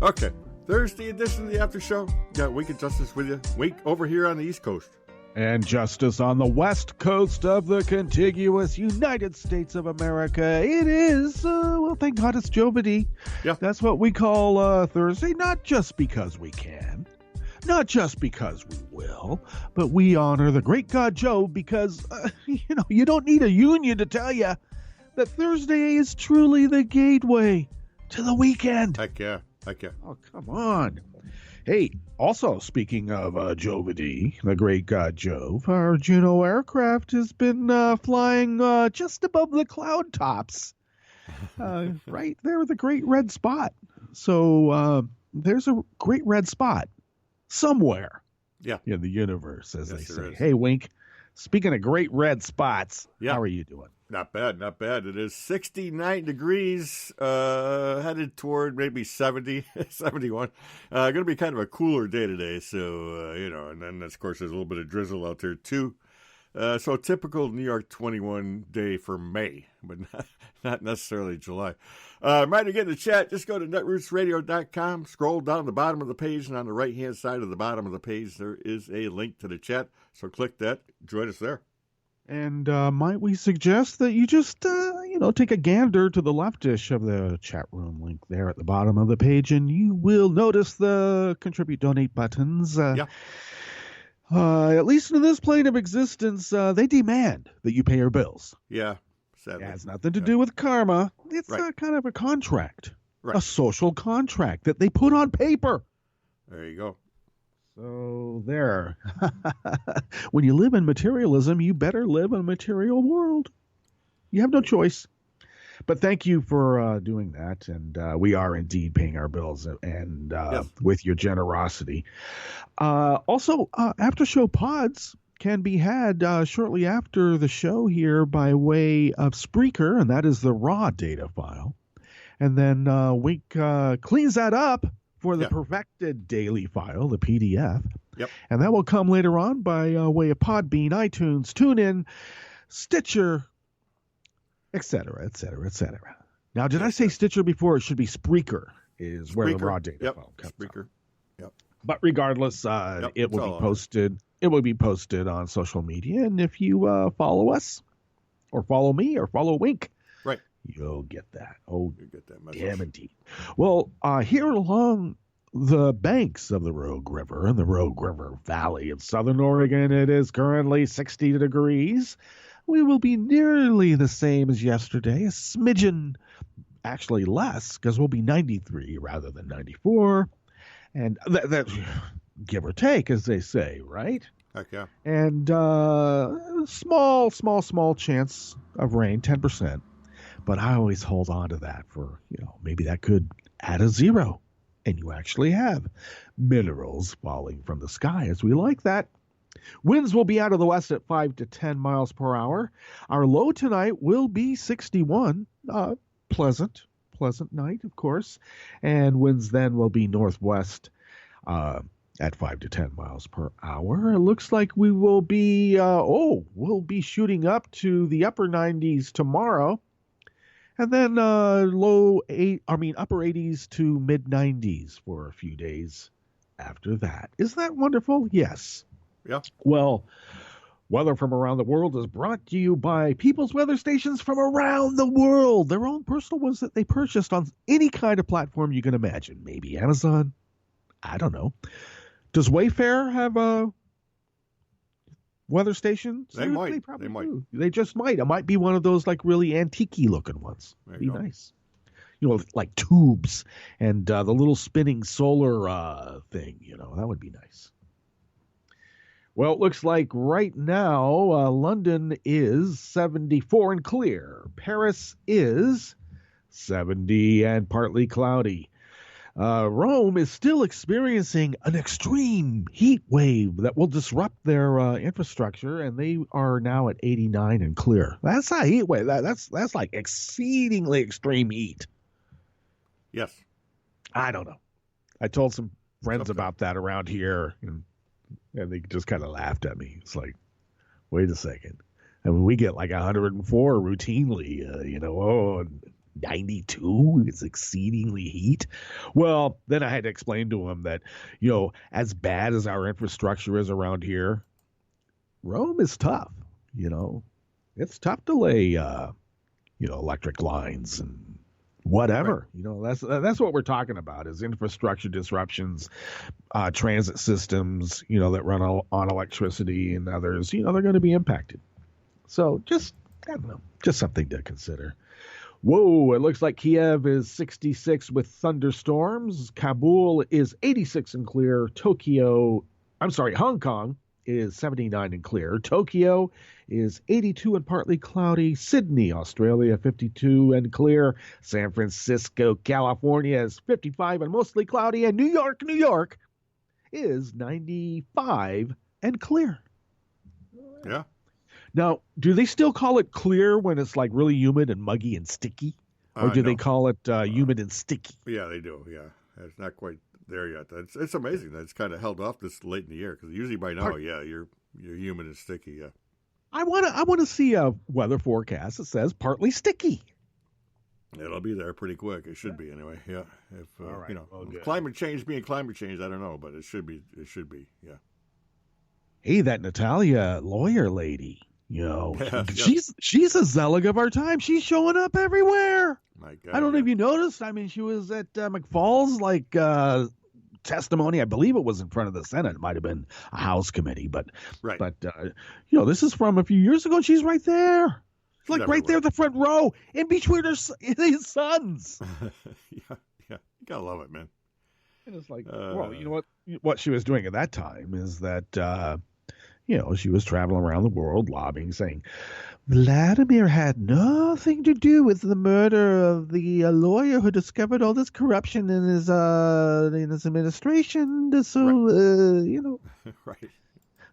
Okay, Thursday edition of the After Show. Got Wink and Justice with you. Wink over here on the East Coast. And Justice on the west coast of the contiguous United States of America. It is, well, thank God it's Giovedi. Yeah. That's what we call Thursday, not just because we can, not just because we will, but we honor the great God Jove because, you don't need a union to tell you that Thursday is truly the gateway to the weekend. Heck yeah. Oh, come on. Hey, also speaking of Giovedi, the great god Jove, our Juno aircraft has been flying just above the cloud tops, right there, the great red spot. So there's a great red spot somewhere in the universe, as they say. Hey, Wink, speaking of great red spots, how are you doing? Not bad. It is 69 degrees, headed toward maybe 70, 71. Going to be kind of a cooler day today, so, and then, of course, there's a little bit of drizzle out there, too. So typical New York 21 day for May, but not necessarily July. Right to get in the chat, just go to netrootsradio.com, scroll down the bottom of the page, and on the right-hand side of the bottom of the page, there is a link to the chat. So click that. Join us there. And might we suggest that you just, take a gander to the leftish of the chat room link there at the bottom of the page, and you will notice the Contribute Donate buttons. At least in this plane of existence, they demand that you pay your bills. Yeah, sadly. It has nothing to do with karma. It's kind of a contract, a social contract that they put on paper. There you go. So there. When you live in materialism, you better live in a material world. You have no choice. But thank you for doing that. And we are indeed paying our bills and with your generosity. Also, after show pods can be had shortly after the show here by way of Spreaker, and that is the raw data file. And then Wink cleans that up for the perfected daily file, the PDF. Yep. And that will come later on by way of Podbean, iTunes, TuneIn, Stitcher, etc., etc., etc. Now, did I say Stitcher before? It should be Spreaker is where the raw data file comes Spreaker. Yep. But regardless, it will be posted. It will be posted on social media. And if you follow us or follow me or follow Wink, you'll get that. Oh, you get that message. Damn indeed. Well, here along the banks of the Rogue River in the Rogue River Valley in southern Oregon, it is currently 60 degrees. We will be nearly the same as yesterday, a smidgen, actually less, because we'll be 93 rather than 94. And that give or take, as they say, right? Heck yeah. And small chance of rain, 10%. But I always hold on to that for, maybe that could add a zero. And you actually have minerals falling from the sky as we like that. Winds will be out of the west at 5 to 10 miles per hour. Our low tonight will be 61. Pleasant night, of course. And winds then will be northwest at 5 to 10 miles per hour. It looks like we will be, we'll be shooting up to the upper 90s tomorrow. And then upper 80s to mid 90s for a few days after that. Is that wonderful? Yes. Yeah. Well, weather from around the world is brought to you by People's Weather Stations from around the world. Their own personal ones that they purchased on any kind of platform you can imagine. Maybe Amazon. I don't know. Does Wayfair have a weather station? They might. They probably do. They just might. It might be one of those like really antique-y looking ones. Be nice. Like tubes and the little spinning solar thing. That would be nice. Well, it looks like right now London is 74 and clear. Paris is 70 and partly cloudy. Rome is still experiencing an extreme heat wave that will disrupt their infrastructure, and they are now at 89 and clear. That's not a heat wave. That's like exceedingly extreme heat. Yes. I don't know. I told some friends about that around here, and they just kind of laughed at me. It's like, wait a second. I mean, we get like 104 routinely, 92 is exceedingly heat. Well, then I had to explain to him that, as bad as our infrastructure is around here, Rome is tough. It's tough to lay, electric lines and whatever. Right. That's what we're talking about is infrastructure disruptions, transit systems, that run on electricity and others. They're going to be impacted. So I don't know, just something to consider. Whoa, it looks like Kiev is 66 with thunderstorms. Kabul is 86 and clear. Hong Kong is 79 and clear. Tokyo is 82 and partly cloudy. Sydney, Australia, 52 and clear. San Francisco, California is 55 and mostly cloudy. And New York is 95 and clear. Yeah. Now, do they still call it clear when it's like really humid and muggy and sticky? Or do No. they call it humid and sticky? Yeah, they do. Yeah. It's not quite there yet. It's amazing that it's kind of held off this late in the year because usually by now, you're humid and sticky. Yeah. I want to see a weather forecast that says partly sticky. It'll be there pretty quick. It should be anyway. Yeah. If All right. climate change being climate change, I don't know, but it should be. It should be. Yeah. Hey, that Natalia lawyer lady. Yes. She's a zealot of our time. She's showing up everywhere. My God. I don't know if you noticed. I mean, she was at McFall's testimony. I believe it was in front of the Senate. It might have been a House committee, but Right. this is from a few years ago. And she's right there, She's right there, the front row, in between his sons. Yeah. You gotta love it, man. And it's like, well, you know what? What she was doing at that time is that. She was traveling around the world lobbying, saying, Vladimir had nothing to do with the murder of the lawyer who discovered all this corruption in his administration. So, Right.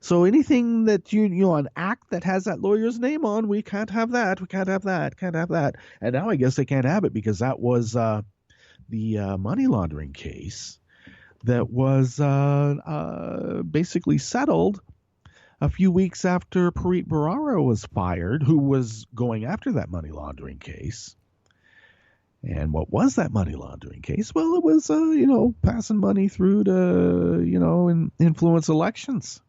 So anything that an act that has that lawyer's name on, we can't have that. We can't have that. Can't have that. And now I guess they can't have it because that was the money laundering case that was basically settled a few weeks after Preet Bharara was fired, who was going after that money laundering case. And what was that money laundering case? Well, it was, passing money through to, influence elections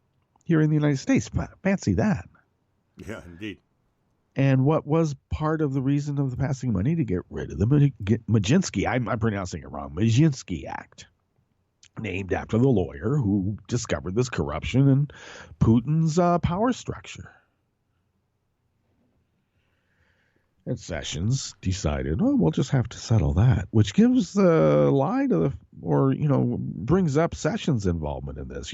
here in the United States. Fancy that. Yeah, indeed. And what was part of the reason of the passing money to get rid of the Majinsky, I'm pronouncing it wrong, Majinsky Act, named after the lawyer who discovered this corruption in Putin's power structure. And Sessions decided, we'll just have to settle that, which gives the lie to brings up Sessions' involvement in this.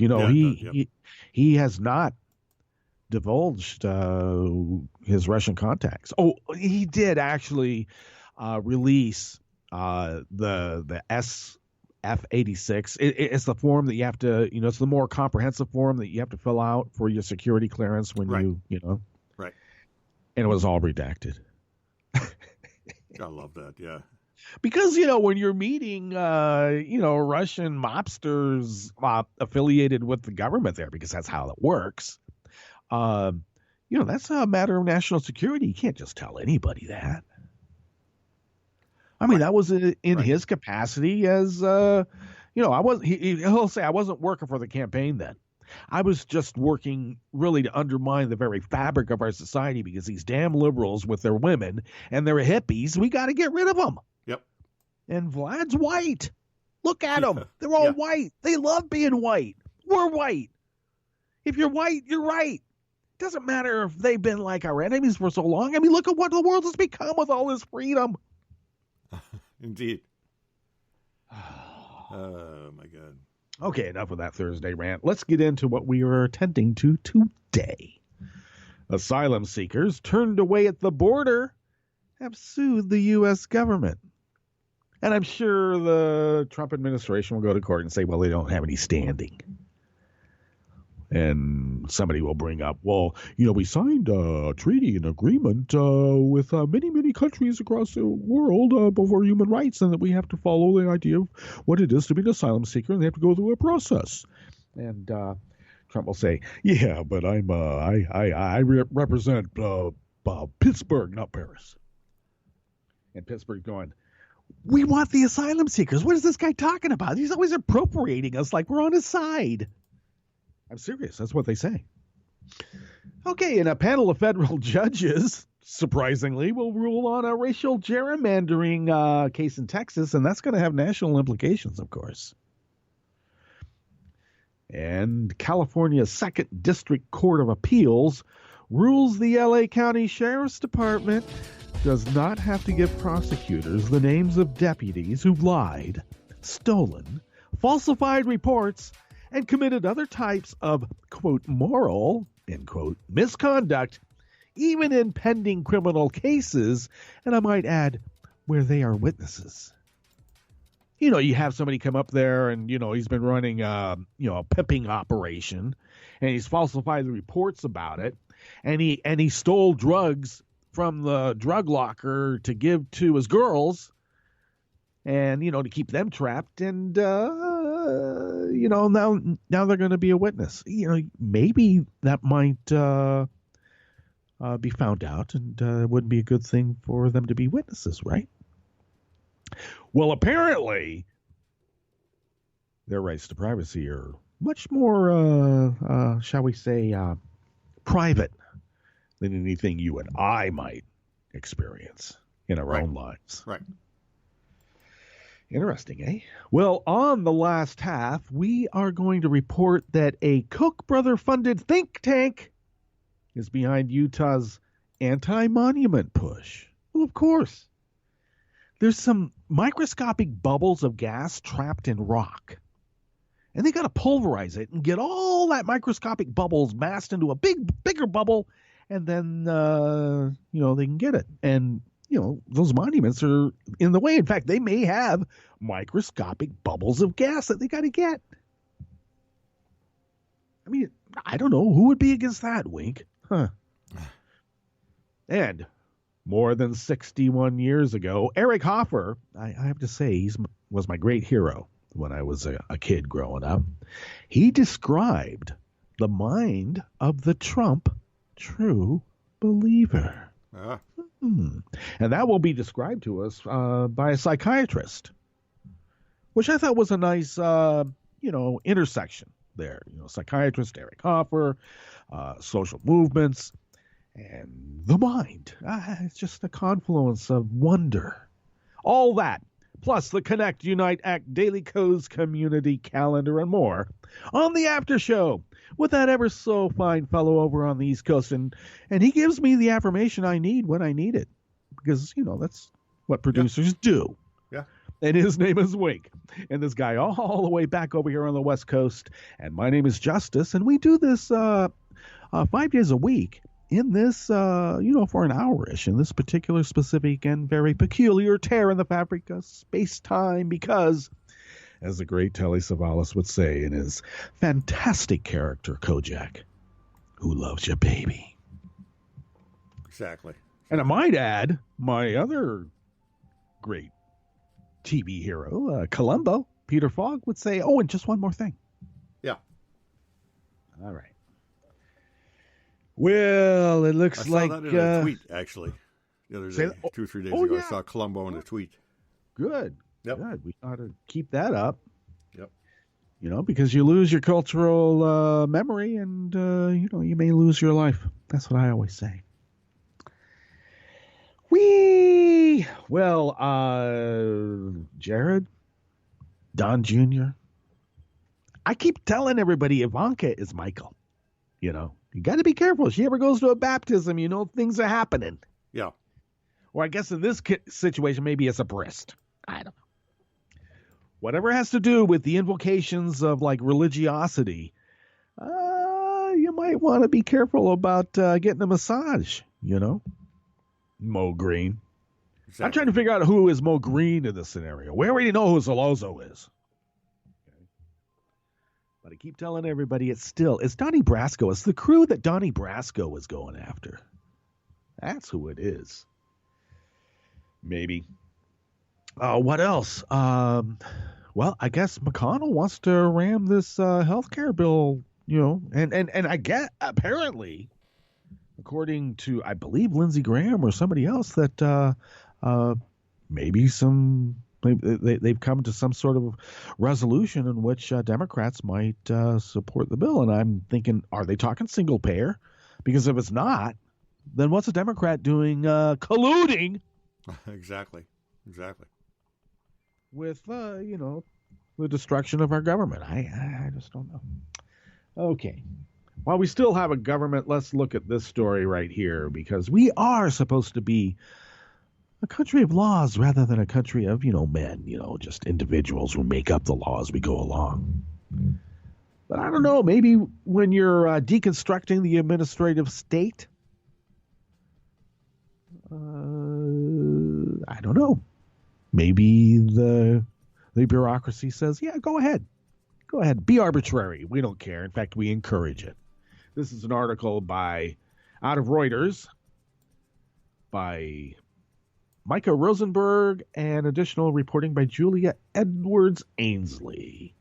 He has not divulged his Russian contacts. Oh, he did actually release the F-86. It's the form that you have to, it's the more comprehensive form that you have to fill out for your security clearance when Right. Right. And it Right. was all redacted. I love that. Yeah. Because, when you're meeting, Russian mobsters affiliated with the government there, because that's how it works, that's a matter of national security. You can't just tell anybody that. I mean, that was in his capacity as, he'll say, I wasn't working for the campaign then. I was just working really to undermine the very fabric of our society because these damn liberals with their women and their hippies, we got to get rid of them. Yep. And Vlad's white. Look at them. They're all white. They love being white. We're white. If you're white, you're right. Doesn't matter if they've been like our enemies for so long. I mean, look at what the world has become with all this freedom. Indeed. Oh, my God. Okay, enough of that Thursday rant. Let's get into what we are attending to today. Asylum seekers turned away at the border have sued the U.S. government. And I'm sure the Trump administration will go to court and say, well, they don't have any standing. And somebody will bring up, well, we signed a treaty, an agreement with many, many countries across the world for human rights, and that we have to follow the idea of what it is to be an asylum seeker, and they have to go through a process. And Trump will say, yeah, but I represent Pittsburgh, not Paris. And Pittsburgh going, we want the asylum seekers. What is this guy talking about? He's always appropriating us like we're on his side. I'm serious. That's what they say. Okay, and a panel of federal judges, surprisingly, will rule on a racial gerrymandering case in Texas, and that's going to have national implications, of course. And California's 2nd District Court of Appeals rules the LA County Sheriff's Department does not have to give prosecutors the names of deputies who've lied, stolen, falsified reports, and committed other types of, quote, moral, end quote, misconduct, even in pending criminal cases, and I might add, where they are witnesses. You know, you have somebody come up there and, he's been running, a pimping operation, and he's falsified the reports about it, and he stole drugs from the drug locker to give to his girls and, to keep them trapped. And, now they're going to be a witness. Maybe that might be found out, and it wouldn't be a good thing for them to be witnesses, right? Well, apparently their rights to privacy are much more, shall we say, private than anything you and I might experience in our own lives. Right. Interesting, eh? Well, on the last half, we are going to report that a Koch brother-funded think tank is behind Utah's anti-monument push. Well, of course. There's some microscopic bubbles of gas trapped in rock. And they got to pulverize it and get all that microscopic bubbles massed into a bigger bubble, and then, they can get it. And, those monuments are in the way. In fact, they may have microscopic bubbles of gas that they got to get. I mean, I don't know. Who would be against that, Wink? Huh. And more than 61 years ago, Eric Hoffer, I have to say, he was my great hero when I was a kid growing up. He described the mind of the Trump true believer. And that will be described to us by a psychiatrist, which I thought was a nice, intersection there. Psychiatrist Eric Hoffer, social movements, and the mind. It's just a confluence of wonder. All that, plus the Connect, Unite, Act, Daily Codes, Community Calendar, and more on the After Show with that ever so fine fellow over on the East Coast. And he gives me the affirmation I need when I need it, because, that's what producers do. Yeah. And his name is Wink. And this guy all the way back over here on the West Coast. And my name is Justice. And we do this 5 days a week in this, for an hour-ish in this particular specific and very peculiar tear in the fabric of space-time, because, as the great Telly Savalas would say in his fantastic character, Kojak, who loves you, baby. Exactly. And I might add, my other great TV hero, Columbo, Peter Fogg, would say, oh, and just one more thing. Yeah. All right. Well, it looks like... I saw that in a tweet, actually, the other day, 2 or 3 days ago. Yeah. I saw Columbo in a tweet. Good. Yep. Good. We ought to keep that up. Yep. Because you lose your cultural memory, and, you may lose your life. That's what I always say. Well, Jared, Don Jr., I keep telling everybody Ivanka is Michael. You got to be careful. If she ever goes to a baptism, things are happening. Yeah. Or I guess in this situation, maybe it's a breast. I don't know. Whatever has to do with the invocations of, religiosity, you might want to be careful about getting a massage, Mo Green. Exactly. I'm trying to figure out who is Mo Green in this scenario. We already know who Zalozo is. Okay. But I keep telling everybody it's Donnie Brasco. It's the crew that Donnie Brasco is going after. That's who it is. Maybe. What else? Well, I guess McConnell wants to ram this health care bill, and I get, apparently, according to, I believe, Lindsey Graham or somebody else, that maybe they've come to some sort of resolution in which Democrats might support the bill. And I'm thinking, are they talking single payer? Because if it's not, then what's a Democrat doing colluding Exactly. with, the destruction of our government? I just don't know. Okay. While we still have a government, let's look at this story right here, because we are supposed to be a country of laws rather than a country of, men, just individuals who make up the laws we go along. But I don't know, maybe when you're deconstructing the administrative state, I don't know. Maybe the bureaucracy says, yeah, go ahead. Go ahead. Be arbitrary. We don't care. In fact, we encourage it. This is an article out of Reuters by Micah Rosenberg and additional reporting by Julia Edwards-Ainsley.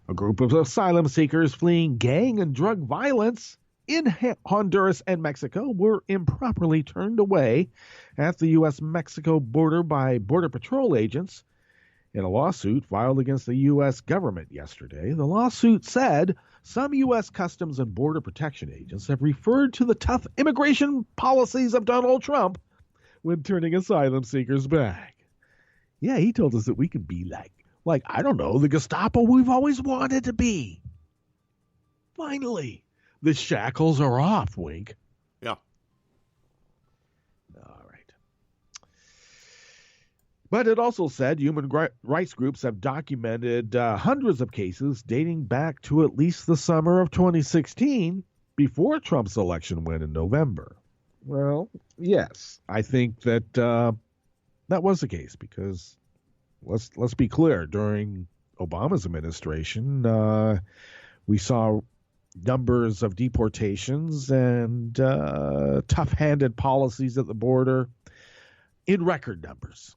A group of asylum seekers fleeing gang and drug violence in Honduras and Mexico were improperly turned away at the U.S.-Mexico border by Border Patrol agents in a lawsuit filed against the U.S. government yesterday. The lawsuit said some U.S. Customs and Border Protection agents have referred to the tough immigration policies of Donald Trump when turning asylum seekers back. Yeah, he told us that we could be like, I don't know, the Gestapo we've always wanted to be. Finally, the shackles are off, Wink. Yeah. All right. But it also said human rights groups have documented hundreds of cases dating back to at least the summer of 2016, before Trump's election win in November. Well, yes, I think that that was the case, because let's be clear, during Obama's administration, we saw numbers of deportations and tough-handed policies at the border in record numbers.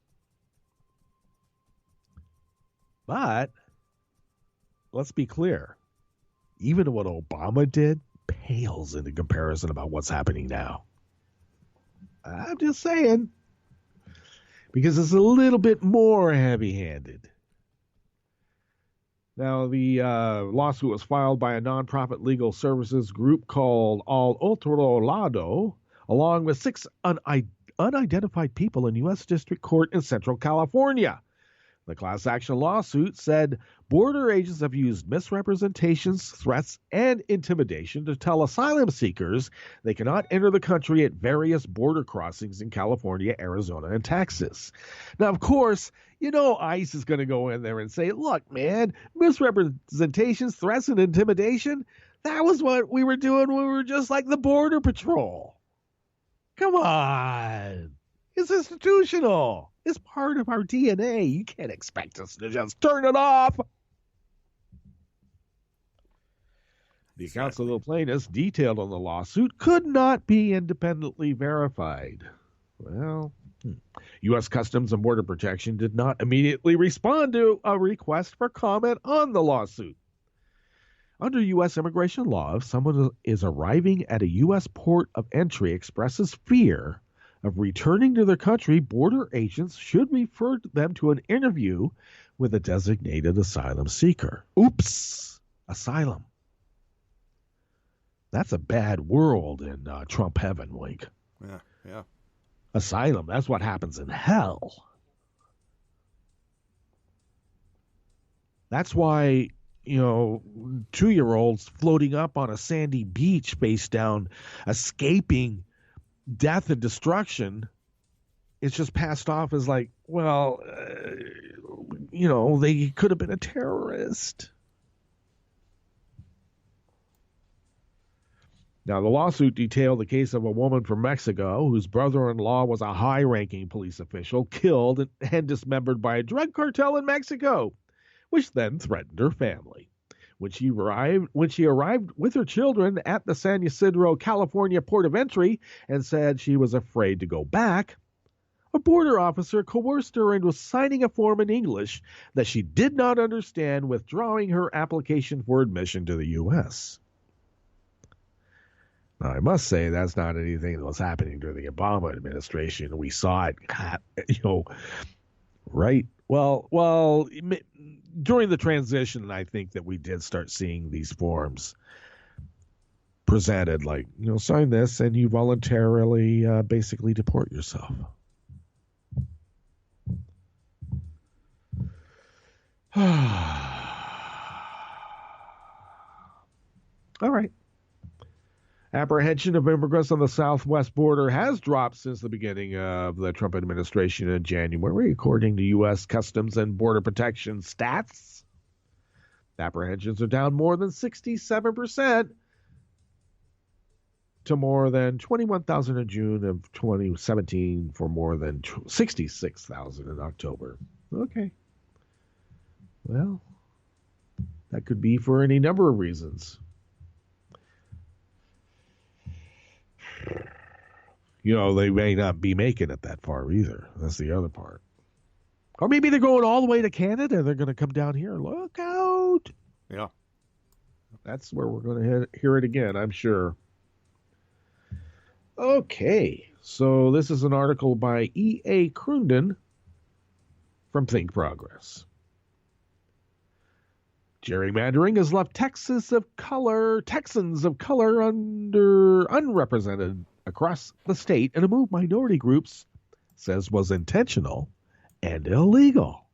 But let's be clear, even what Obama did pales into comparison about what's happening now. I'm just saying, because it's a little bit more heavy-handed. Now, the lawsuit was filed by a nonprofit legal services group called Al Otro Lado, along with 6 unidentified people in U.S. District Court in Central California. The class action lawsuit said border agents have used misrepresentations, threats, and intimidation to tell asylum seekers they cannot enter the country at various border crossings in California, Arizona, and Texas. Now, of course, ICE is going to go in there and say, look, man, misrepresentations, threats, and intimidation, that was what we were doing when we were just like the Border Patrol. Come on. It's institutional. It's part of our DNA. You can't expect us to just turn it off. The accounts of the plaintiffs detailed on the lawsuit could not be independently verified. Well, U.S. Customs and Border Protection did not immediately respond to a request for comment on the lawsuit. Under U.S. immigration law, if someone is arriving at a U.S. port of entry expresses fear of returning to their country, border agents should refer them to an interview with a designated asylum seeker. Oops, asylum. That's a bad world in Trump heaven, Wink. Yeah. Asylum, that's what happens in hell. That's why, 2-year-olds floating up on a sandy beach face down, escaping death and destruction, it's just passed off as like, well, they could have been a terrorist. Now, the lawsuit detailed the case of a woman from Mexico whose brother-in-law was a high-ranking police official killed and dismembered by a drug cartel in Mexico, which then threatened her family. When she arrived with her children at the San Ysidro, California port of entry and said she was afraid to go back, a border officer coerced her into signing a form in English that she did not understand, withdrawing her application for admission to the U.S. Now, I must say that's not anything that was happening during the Obama administration. We saw it, right? Well, during the transition, I think that we did start seeing these forms presented like, sign this and you voluntarily basically deport yourself. All right. Apprehension of immigrants on the southwest border has dropped since the beginning of the Trump administration in January, according to U.S. Customs and Border Protection stats. Apprehensions are down more than 67% to more than 21,000 in June of 2017 for more than 66,000 in October. Okay. Well, that could be for any number of reasons. They may not be making it that far either. That's the other part. Or maybe they're going all the way to Canada and they're going to come down here. Look out. Yeah. That's where we're going to hear it again, I'm sure. Okay. So this is an article by E.A. Crunden from Think Progress. Gerrymandering has left Texans of color unrepresented across the state in a move minority groups says was intentional and illegal.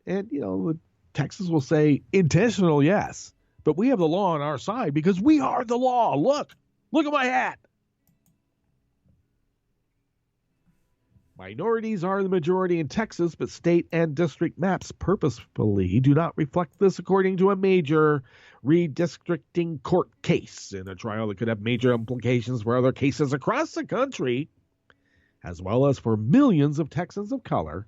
And, the Texans will say intentional, yes, but we have the law on our side because we are the law. Look at my hat. Minorities are the majority in Texas, but state and district maps purposefully do not reflect this, according to a major redistricting court case in a trial that could have major implications for other cases across the country, as well as for millions of Texans of color.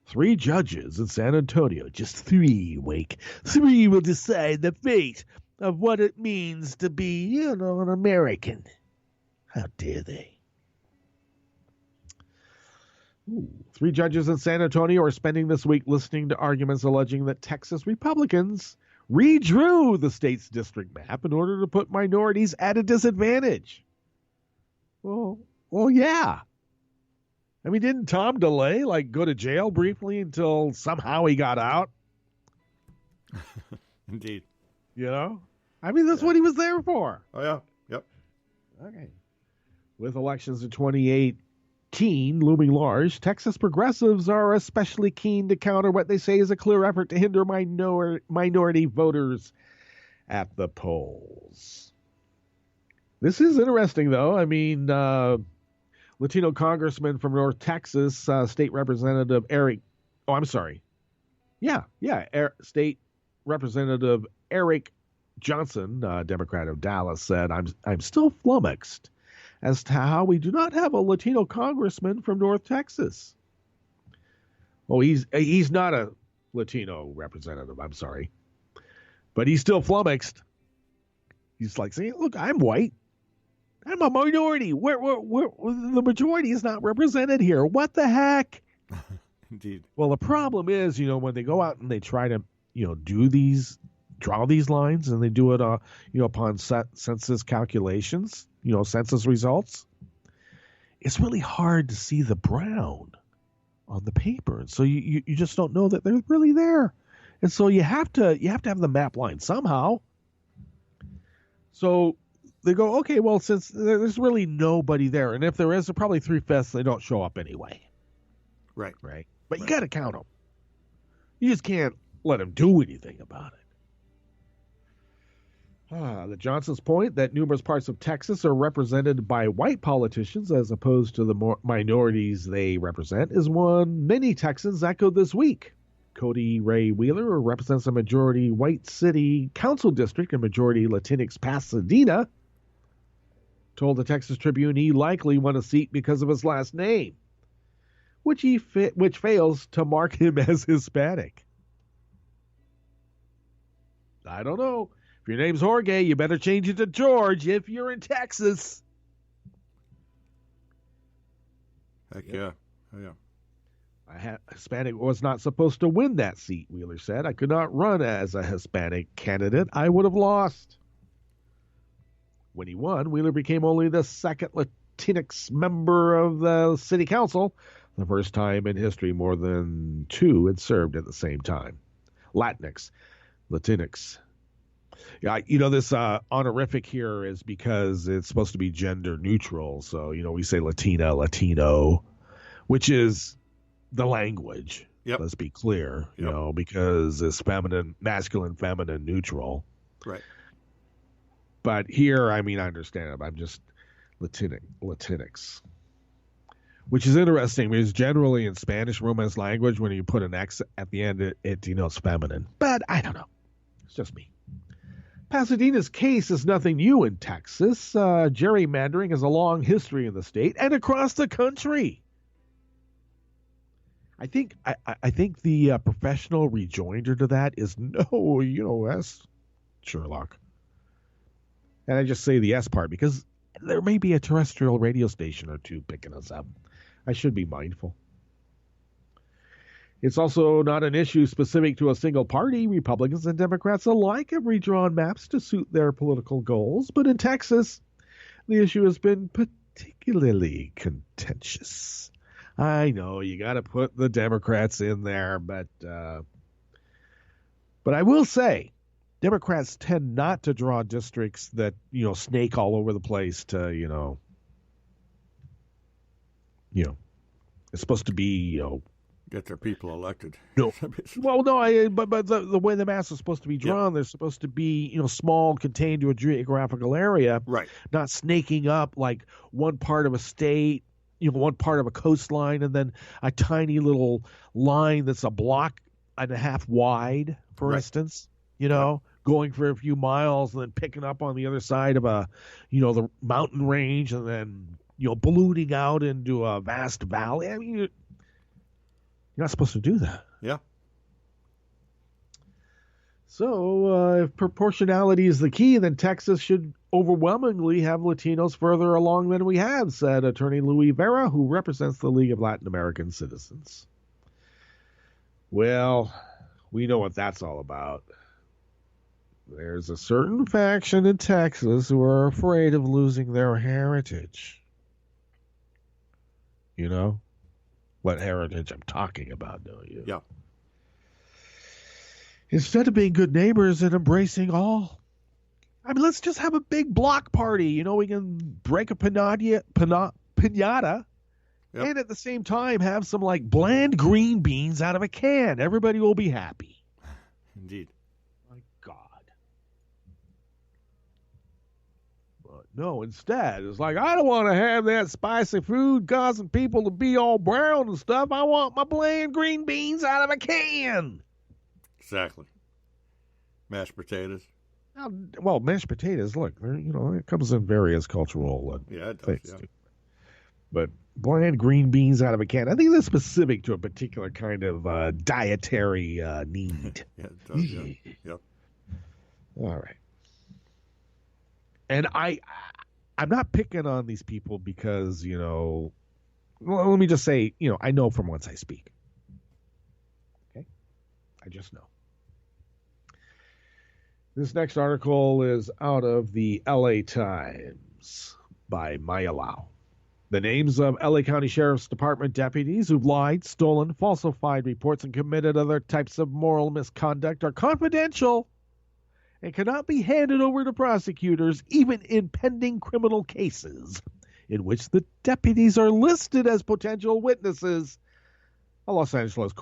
3 judges in San Antonio, just 3, Wake. 3 will decide the fate of what it means to be, an American. How dare they? 3 judges in San Antonio are spending this week listening to arguments alleging that Texas Republicans redrew the state's district map in order to put minorities at a disadvantage. Well, yeah. I mean, didn't Tom DeLay go to jail briefly until somehow he got out? Indeed. I mean, that's what he was there for. Oh, yeah. Yep. Okay. With elections in 2018 looming large, Texas progressives are especially keen to counter what they say is a clear effort to hinder minority voters at the polls. This is interesting, though. I mean, Latino congressman from North Texas, State Representative State Representative Eric Johnson, Democrat of Dallas, said, I'm still flummoxed as to how we do not have a Latino congressman from North Texas. Oh, he's not a Latino representative, I'm sorry. But he's still flummoxed. He's like saying, look, I'm white. I'm a minority. Where the majority is not represented here. What the heck? Indeed. Well, the problem is, when they go out and they try to, draw these lines, and they do it, upon census calculations, census results, it's really hard to see the brown on the paper. And so you just don't know that they're really there. And so you have to have the map line somehow. So they go, okay, well, since there's really nobody there, and if there is, they're probably 3/5 they don't show up anyway. Right. But you got to count them. You just can't let them do anything about it. The Johnson's point that numerous parts of Texas are represented by white politicians as opposed to the minorities they represent is one many Texans echoed this week. Cody Ray Wheeler, who represents a majority white city council district in majority Latinx Pasadena, told the Texas Tribune he likely won a seat because of his last name, which fails to mark him as Hispanic. I don't know. If your name's Jorge, you better change it to George if you're in Texas. Heck yeah. Oh, yeah. Hispanic was not supposed to win that seat, Wheeler said. I could not run as a Hispanic candidate. I would have lost. When he won, Wheeler became only the second Latinx member of the city council, the first time in history more than two had served at the same time. Latinx. Yeah, this honorific here is because it's supposed to be gender neutral. So, we say Latina, Latino, which is the language. Yep. Let's be clear, Yep. because it's masculine, feminine, neutral. Right. But here, I understand it. I'm just Latinx. Which is interesting because generally in Spanish Romance language, when you put an X at the end, it denotes feminine. But I don't know. It's just me. Pasadena's case is nothing new in Texas. Gerrymandering has a long history in the state and across the country. I think the professional rejoinder to that is no, S, Sherlock. And I just say the S part because there may be a terrestrial radio station or two picking us up. I should be mindful. It's also not an issue specific to a single party. Republicans and Democrats alike have redrawn maps to suit their political goals. But in Texas, the issue has been particularly contentious. I know you got to put the Democrats in there, but I will say, Democrats tend not to draw districts that, snake all over the place to, it's supposed to be, get their people elected. No. Well, no, but the way the maps are supposed to be drawn, they're supposed to be, small, contained to a geographical area. Right. Not snaking up like one part of a state, one part of a coastline, and then a tiny little line that's a block and a half wide, for instance, going for a few miles and then picking up on the other side of the mountain range and then, ballooning out into a vast valley. You're not supposed to do that. Yeah. So if proportionality is the key, then Texas should overwhelmingly have Latinos further along than we have, said attorney Louis Vera, who represents the League of Latin American Citizens. Well, we know what that's all about. There's a certain faction in Texas who are afraid of losing their heritage. You know what heritage I'm talking about, don't you? Yeah. Instead of being good neighbors and embracing all, let's just have a big block party. We can break a pinata, and at the same time have some bland green beans out of a can. Everybody will be happy. Indeed. My God. But no, instead, it's I don't want to have that spicy food causing people to be all brown and stuff. I want my bland green beans out of a can. Exactly. Mashed potatoes. Well, mashed potatoes, look, it comes in various cultural it does, things too. But bland green beans out of a can, I think that's specific to a particular kind of dietary need. Yeah, it does, yeah. Yep. All right. And I'm not picking on these people because, well, let me just say, I know from whence I speak. Okay? I just know. This next article is out of the LA Times by Maya Lau. The names of LA County Sheriff's Department deputies who've lied, stolen, falsified reports, and committed other types of moral misconduct are confidential and cannot be handed over to prosecutors, even in pending criminal cases in which the deputies are listed as potential witnesses. A Los Angeles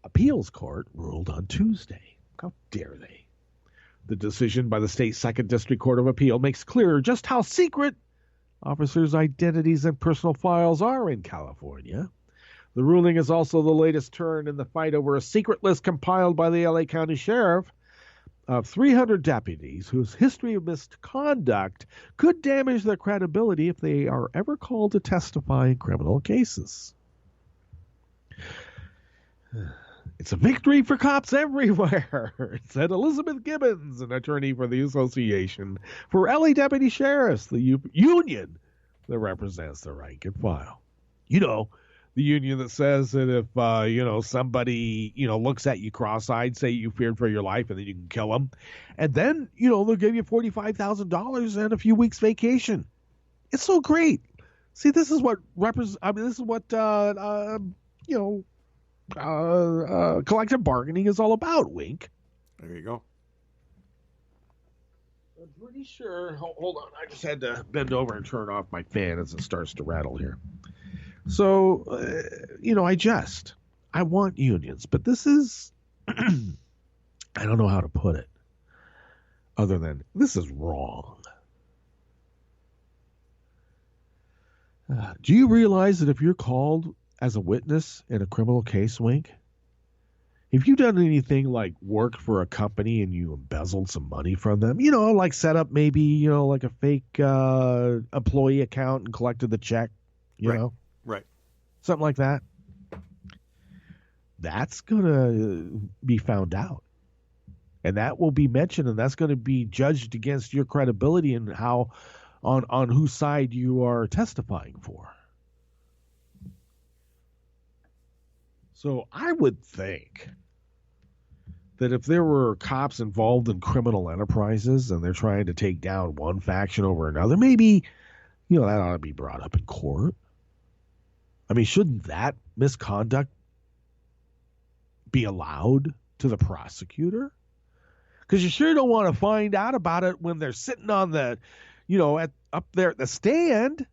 appeals court ruled on Tuesday. How dare they? The decision by the state's Second District Court of Appeal makes clear just how secret officers' identities and personal files are in California. The ruling is also the latest turn in the fight over a secret list compiled by the LA County Sheriff of 300 deputies whose history of misconduct could damage their credibility if they are ever called to testify in criminal cases. It's a victory for cops everywhere, said Elizabeth Gibbons, an attorney for the Association for LA Deputy Sheriffs, the union that represents the rank and file. The union that says that if somebody looks at you cross-eyed, say you feared for your life, and then you can kill them, and then they'll give you $45,000 and a few weeks vacation. It's so great. See, this is what collective bargaining is all about. Wink. There you go. I'm pretty sure. Hold on, I just had to bend over and turn off my fan as it starts to rattle here. So, I want unions, but this is, I don't know how to put it other than this is wrong. Do you realize that if you're called as a witness in a criminal case, Wink, if you've done anything like worked for a company and you embezzled some money from them, like set up maybe, like a fake employee account and collected the check, Right. Something like that. That's going to be found out. And that will be mentioned, and that's going to be judged against your credibility and how on whose side you are testifying for. So I would think that if there were cops involved in criminal enterprises and they're trying to take down one faction over another, maybe, that ought to be brought up in court. I mean, shouldn't that misconduct be allowed to the prosecutor? Because you sure don't want to find out about it when they're sitting on the, up there at the stand.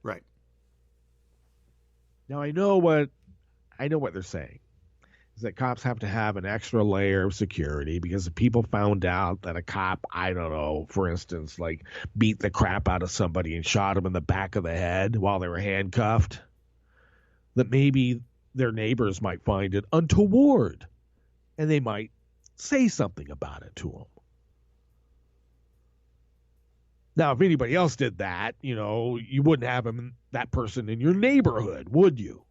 Right. Now I know what they're saying is that cops have to have an extra layer of security because if people found out that a cop, I don't know, for instance, like beat the crap out of somebody and shot him in the back of the head while they were handcuffed, that maybe their neighbors might find it untoward and they might say something about it to them. Now, if anybody else did that, you wouldn't have that person in your neighborhood, would you?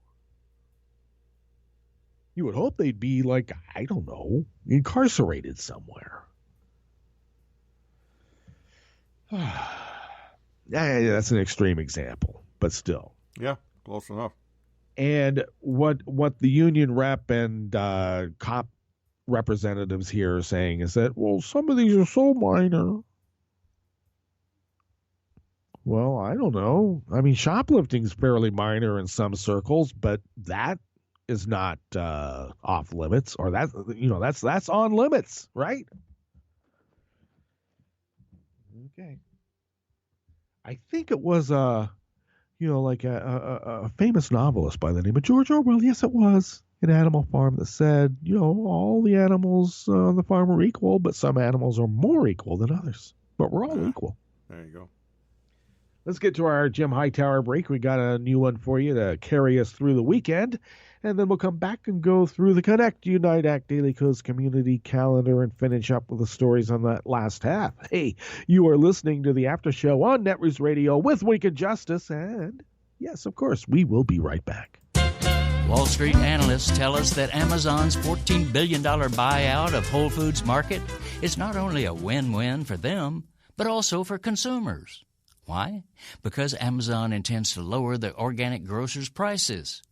You would hope they'd be like, I don't know, incarcerated somewhere. That's an extreme example, but still. Yeah, close enough. And what the union rep and cop representatives here are saying is that, well, some of these are so minor. Well, I don't know. I mean, shoplifting is fairly minor in some circles, but that is not off limits, or that's on limits, right? Okay. I think it was a famous novelist by the name of George Orwell. Yes, it was. An Animal Farm that said, all the animals on the farm are equal, but some animals are more equal than others. But we're all equal. There you go. Let's get to our Jim Hightower break. We got a new one for you to carry us through the weekend. And then we'll come back and go through the Connect Unite Act Daily Coast community calendar and finish up with the stories on that last half. Hey, you are listening to the After Show on Netroots Radio with Wink and Justice. And yes, of course, we will be right back. Wall Street analysts tell us that Amazon's $14 billion buyout of Whole Foods Market is not only a win-win for them, but also for consumers. Why? Because Amazon intends to lower the organic grocers' prices.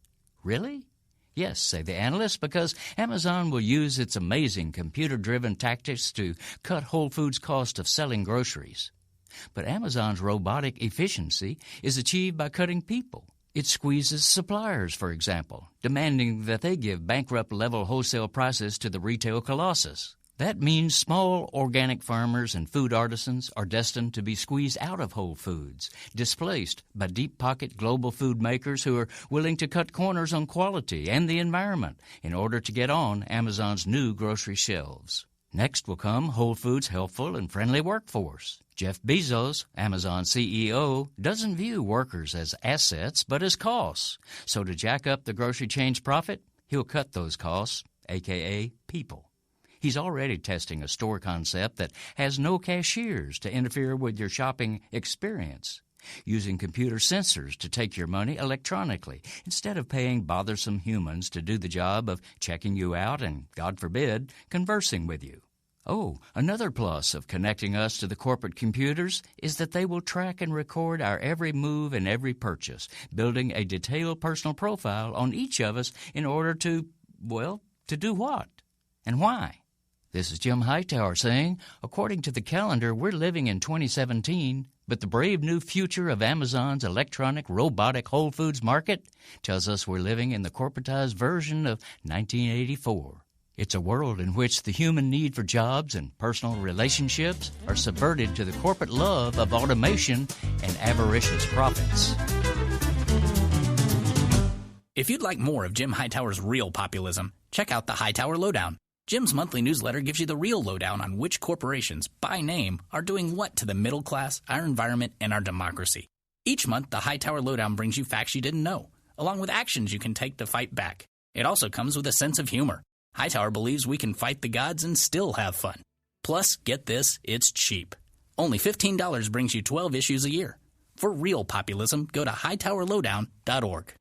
Really? Yes, say the analysts, because Amazon will use its amazing computer-driven tactics to cut Whole Foods' cost of selling groceries. But Amazon's robotic efficiency is achieved by cutting people. It squeezes suppliers, for example, demanding that they give bankrupt-level wholesale prices to the retail colossus. That means small organic farmers and food artisans are destined to be squeezed out of Whole Foods, displaced by deep-pocket global food makers who are willing to cut corners on quality and the environment in order to get on Amazon's new grocery shelves. Next will come Whole Foods' helpful and friendly workforce. Jeff Bezos, Amazon CEO, doesn't view workers as assets but as costs. So to jack up the grocery chain's profit, he'll cut those costs, a.k.a. people. He's already testing a store concept that has no cashiers to interfere with your shopping experience, using computer sensors to take your money electronically instead of paying bothersome humans to do the job of checking you out and, God forbid, conversing with you. Oh, another plus of connecting us to the corporate computers is that they will track and record our every move and every purchase, building a detailed personal profile on each of us in order to, well, to do what? And why? This is Jim Hightower saying, according to the calendar, we're living in 2017, but the brave new future of Amazon's electronic, robotic Whole Foods market tells us we're living in the corporatized version of 1984. It's a world in which the human need for jobs and personal relationships are subverted to the corporate love of automation and avaricious profits. If you'd like more of Jim Hightower's real populism, check out the Hightower Lowdown. Jim's monthly newsletter gives you the real lowdown on which corporations, by name, are doing what to the middle class, our environment, and our democracy. Each month, the Hightower Lowdown brings you facts you didn't know, along with actions you can take to fight back. It also comes with a sense of humor. Hightower believes we can fight the gods and still have fun. Plus, get this, it's cheap. Only $15 brings you 12 issues a year. For real populism, go to hightowerlowdown.org.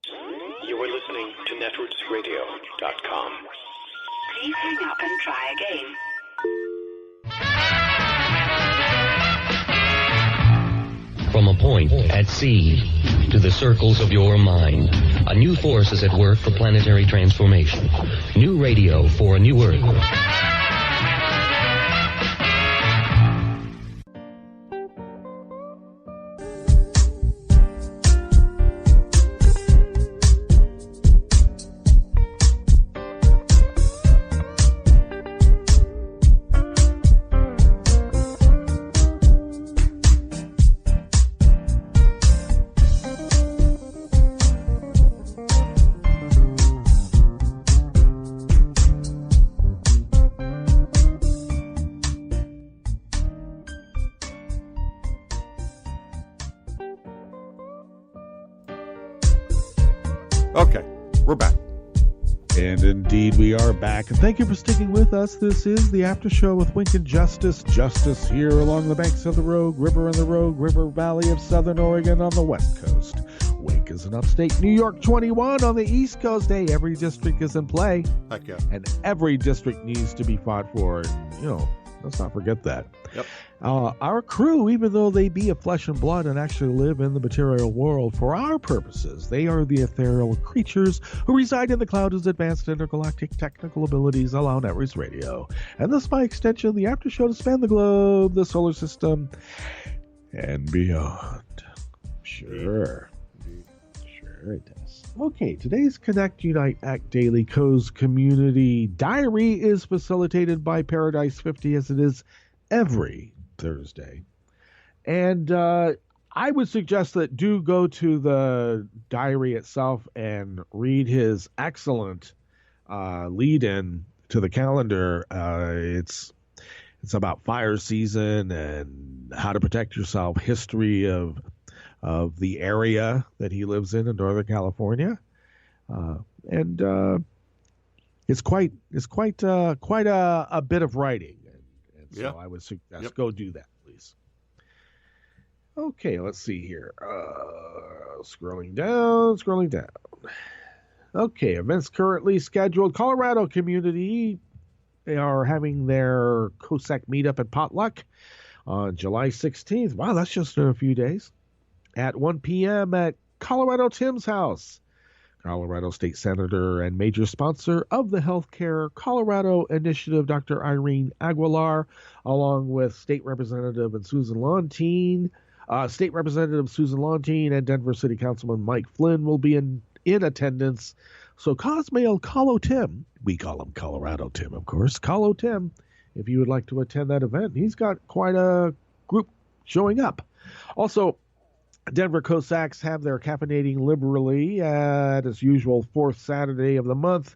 You are listening to netrootsradio.com. Please hang up and try again. From a point at sea to the circles of your mind, a new force is at work for planetary transformation. New radio for a new Earth. Okay, we're back. And indeed, we are back. And thank you for sticking with us. This is the After Show with Wink and Justice. Justice here along the banks of the Rogue River and the Rogue River Valley of Southern Oregon on the West Coast. Wink is in upstate New York 21 on the East Coast. Hey, every district is in play. Heck yeah. And every district needs to be fought for. And, let's not forget that. Yep. Our crew, even though they be of flesh and blood and actually live in the material world, for our purposes, they are the ethereal creatures who reside in the cloud as advanced intergalactic technical abilities allow Netroots Radio. And thus, by extension, the after show to span the globe, the solar system, and beyond. Sure. Sure it does. Okay, today's Connect, Unite, Act Daily Co's Community Diary is facilitated by Paradise 50 as it is every Thursday. And I would suggest that do go to the diary itself and read his excellent lead-in to the calendar. It's about fire season and how to protect yourself, history of the area that he lives in Northern California. And it's quite a bit of writing. So I would suggest go do that, please. Okay, let's see here. Scrolling down. Okay, events currently scheduled. Colorado community, they are having their COSAC meetup at Potluck on July 16th. Wow, that's just in a few days. At 1 p.m. at Colorado Tim's house. Colorado State Senator and major sponsor of the Healthcare Colorado Initiative, Dr. Irene Aguilar, along with State Representative Susan Lontine, and Denver City Councilman Mike Flynn will be in attendance. So Cosmail Colo Tim, we call him Colorado Tim, of course, Colo Tim, if you would like to attend that event. He's got quite a group showing up. Also, Denver Cossacks have their caffeinating liberally at its usual fourth Saturday of the month,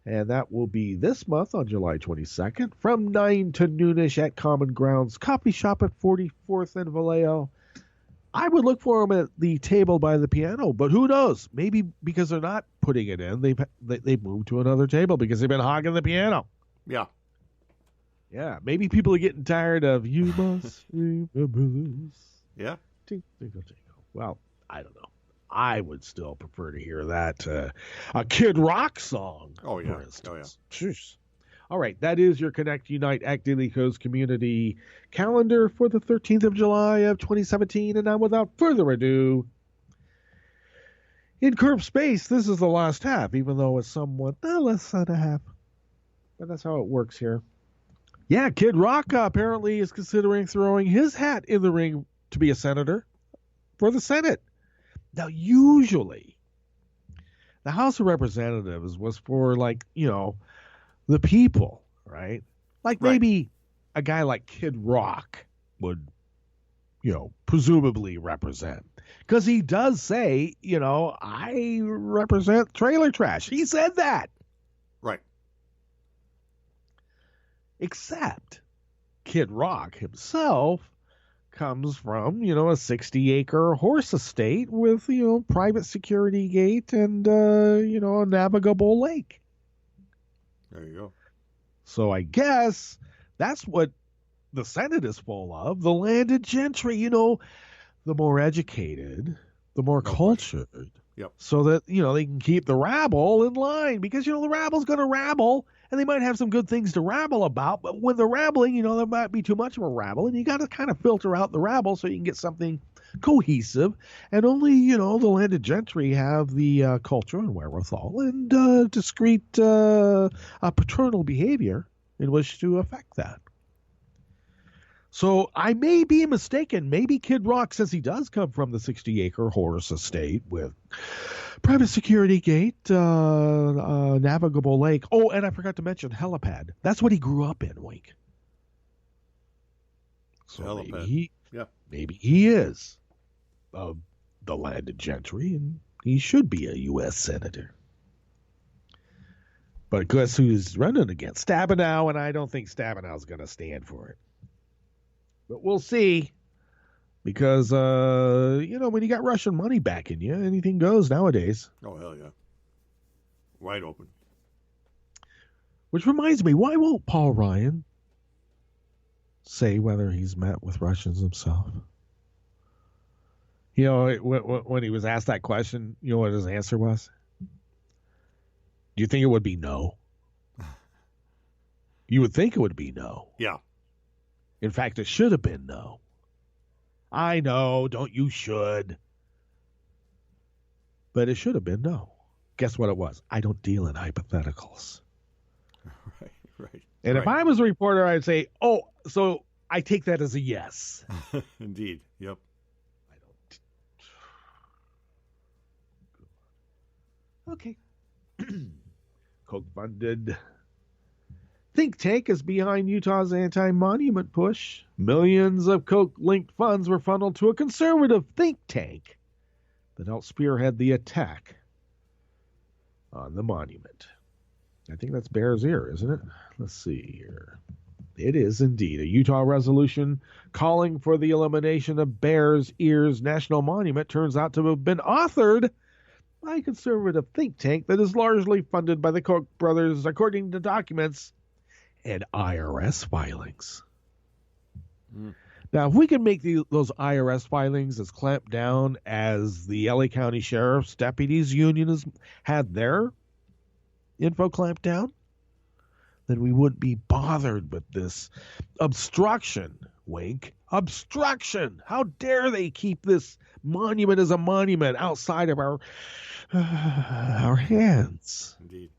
and that will be this month on July 22nd from 9 to noonish at Common Grounds Coffee Shop at 44th and Vallejo. I would look for them at the table by the piano, but who knows? Maybe because they're not putting it in, they've moved to another table because they've been hogging the piano. Yeah. Yeah, maybe people are getting tired of "You Must Remember This." Yeah. Well, I don't know. I would still prefer to hear that a Kid Rock song. Oh, yeah. For instance. Oh, yeah. Jeez. All right, that is your Connect, Unite, Act Daily Codes community calendar for the 13th of July of 2017. And now, without further ado, in curved space, this is the last half, even though it's somewhat less than a half. But that's how it works here. Yeah, Kid Rock apparently is considering throwing his hat in the ring to be a senator for the Senate. Now, usually, the House of Representatives was for, like, the people, right? Like maybe a guy like Kid Rock would, presumably represent. Because he does say, I represent trailer trash. He said that. Right. Except Kid Rock himself comes from, a 60-acre horse estate with, private security gate and, a navigable lake. There you go. So I guess that's what the Senate is full of. The landed gentry, the more educated, the more cultured. Yep. So that, they can keep the rabble in line because, the rabble's going to rabble and they might have some good things to rabble about. But when they're rabbling, there might be too much of a rabble and you got to kind of filter out the rabble so you can get something cohesive. And only, the landed gentry have the culture and wherewithal and discreet paternal behavior in which to affect that. So I may be mistaken. Maybe Kid Rock says he does come from the 60-acre horse estate with private security gate, navigable lake. Oh, and I forgot to mention helipad. That's what he grew up in, Wink. So helipad. Maybe he is of the landed gentry, and he should be a U.S. senator. But guess who's running against? Stabenow, and I don't think Stabenow's going to stand for it. But we'll see. Because, when you got Russian money backing you, anything goes nowadays. Oh, hell yeah. Wide open. Which reminds me, why won't Paul Ryan say whether he's met with Russians himself? When he was asked that question, you know what his answer was? Do you think it would be no? You would think it would be no. Yeah. In fact, it should have been no. I know, don't you should. But it should have been no. Guess what it was? I don't deal in hypotheticals. Right. And if I was a reporter, I'd say, oh, so I take that as a yes. Indeed. Yep. I don't. Okay. Koch-funded think tank is behind Utah's anti-monument push. Millions of Koch-linked funds were funneled to a conservative think tank that helped spearhead the attack on the monument. I think that's Bear's Ear, isn't it? Let's see here. It is indeed a Utah resolution calling for the elimination of Bear's Ears National Monument turns out to have been authored by a conservative think tank that is largely funded by the Koch brothers, according to documents and IRS filings. Now, if we can make those IRS filings as clamped down as the LA County Sheriff's Deputies Union has had their info clamped down, then we wouldn't be bothered with this obstruction. Wink. Obstruction. How dare they keep this monument as a monument outside of our hands? Indeed.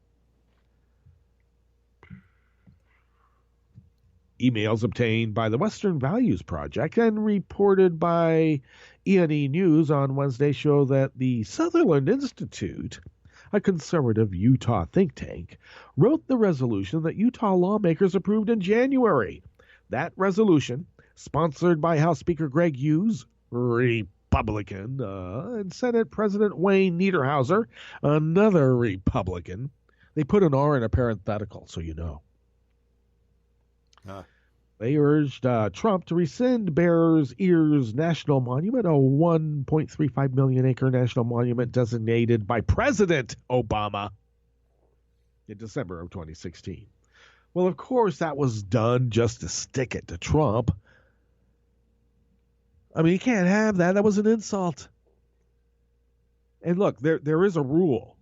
Emails obtained by the Western Values Project and reported by E&E News on Wednesday show that the Sutherland Institute, a conservative Utah think tank, wrote the resolution that Utah lawmakers approved in January. That resolution, sponsored by House Speaker Greg Hughes, Republican, and Senate President Wayne Niederhauser, another Republican. They put an R in a parenthetical, so you know. They urged Trump to rescind Bear's Ears National Monument, a 1.35 million acre national monument designated by President Obama in December of 2016. Well, of course, that was done just to stick it to Trump. I mean, you can't have that. That was an insult. And look, there is a rule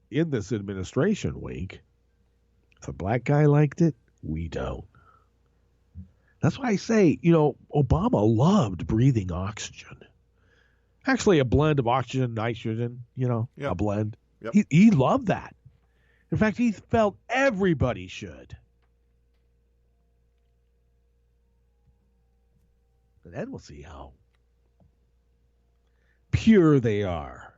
in this administration, Wink, If a black guy liked it, we don't. That's why I say, Obama loved breathing oxygen. Actually, a blend of oxygen and nitrogen, Yep. a blend. Yep. He loved that. In fact, he felt everybody should. And then we'll see how pure they are.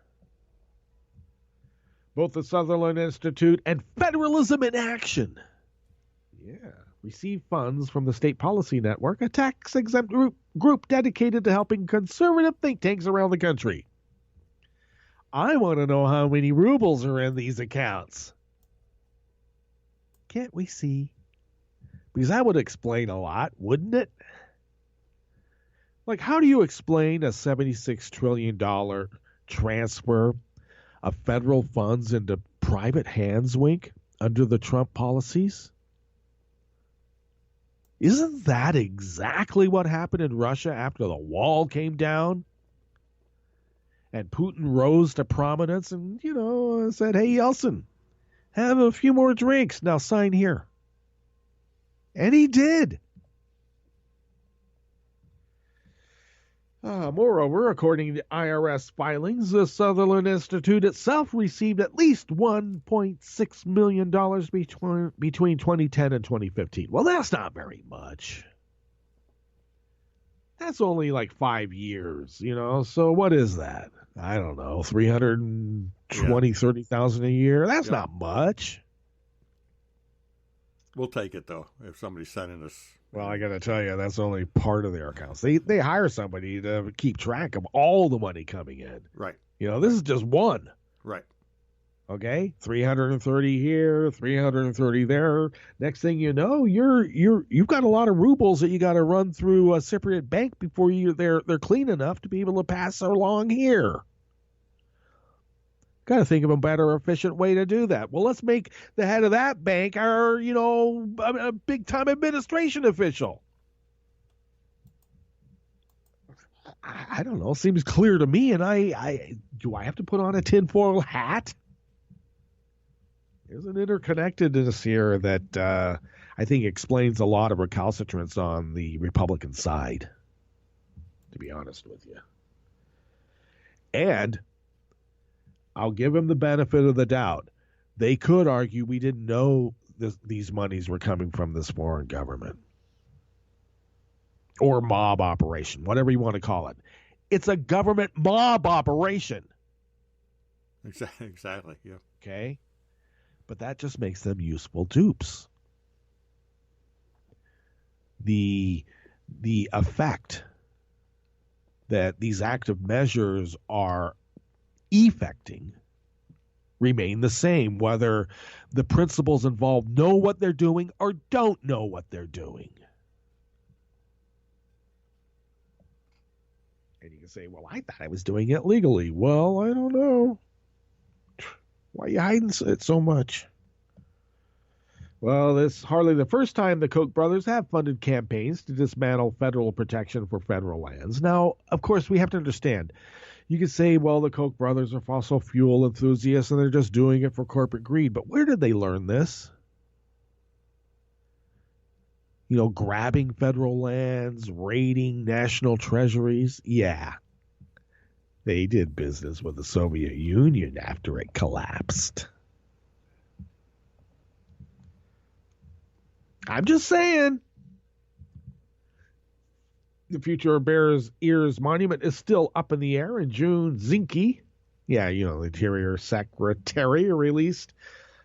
Both the Sutherland Institute and Federalism in Action. Yeah. Receive funds from the State Policy Network, a tax-exempt group dedicated to helping conservative think tanks around the country. I want to know how many rubles are in these accounts. Can't we see? Because that would explain a lot, wouldn't it? Like, how do you explain a $76 trillion transfer of federal funds into private hands, Wink, under the Trump policies? Isn't that exactly what happened in Russia after the wall came down? And Putin rose to prominence and, said, hey, Yeltsin, have a few more drinks. Now sign here. And he did. Moreover, according to IRS filings, the Sutherland Institute itself received at least $1.6 million between 2010 and 2015. Well, that's not very much. That's only like 5 years, So what is that? I don't know, 30,000 a year? That's not much. We'll take it, though, if somebody's sending us. Well, I got to tell you, that's only part of their accounts. They hire somebody to keep track of all the money coming in. Right. This is just one. Right. Okay, 330 here, 330 there. Next thing you know, you've got a lot of rubles that you got to run through a Cypriot bank before they're clean enough to be able to pass along here. Got to think of a better, efficient way to do that. Well, let's make the head of that bank our, a big-time administration official. I don't know. Seems clear to me, and do I have to put on a tinfoil hat? There's an interconnectedness here that I think explains a lot of recalcitrance on the Republican side, to be honest with you. And I'll give them the benefit of the doubt. They could argue we didn't know these monies were coming from this foreign government or mob operation, whatever you want to call it. It's a government mob operation. Exactly, yeah. Okay? But that just makes them useful dupes. The effect that these active measures are effecting remain the same, whether the principals involved know what they're doing or don't know what they're doing. And you can say, well, I thought I was doing it legally. Well, I don't know. Why are you hiding it so much? Well, this is hardly the first time the Koch brothers have funded campaigns to dismantle federal protection for federal lands. Now, of course, we have to understand. You could say, well, the Koch brothers are fossil fuel enthusiasts and they're just doing it for corporate greed. But where did they learn this? Grabbing federal lands, raiding national treasuries. Yeah. They did business with the Soviet Union after it collapsed. I'm just saying. The future of Bears Ears Monument is still up in the air. In June, Zinke, the Interior Secretary, released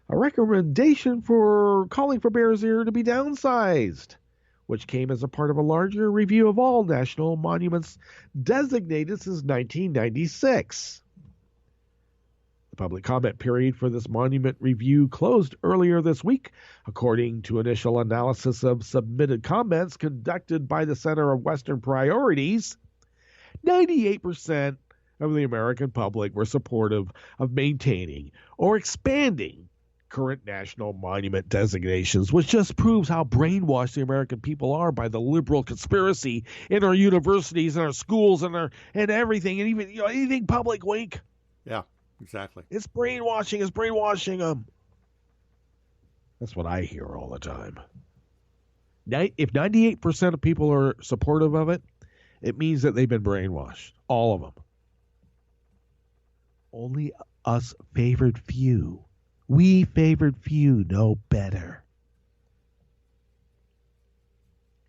a recommendation for calling for Bears Ear to be downsized, which came as a part of a larger review of all national monuments designated since 1996. The public comment period for this monument review closed earlier this week, according to initial analysis of submitted comments conducted by the Center of Western Priorities. 98% of the American public were supportive of maintaining or expanding current national monument designations, which just proves how brainwashed the American people are by the liberal conspiracy in our universities and our schools and everything, and even anything public, Wink. Yeah. Exactly. It's brainwashing them. That's what I hear all the time. If 98% of people are supportive of it, it means that they've been brainwashed. All of them. Only us favored few. We favored few know better.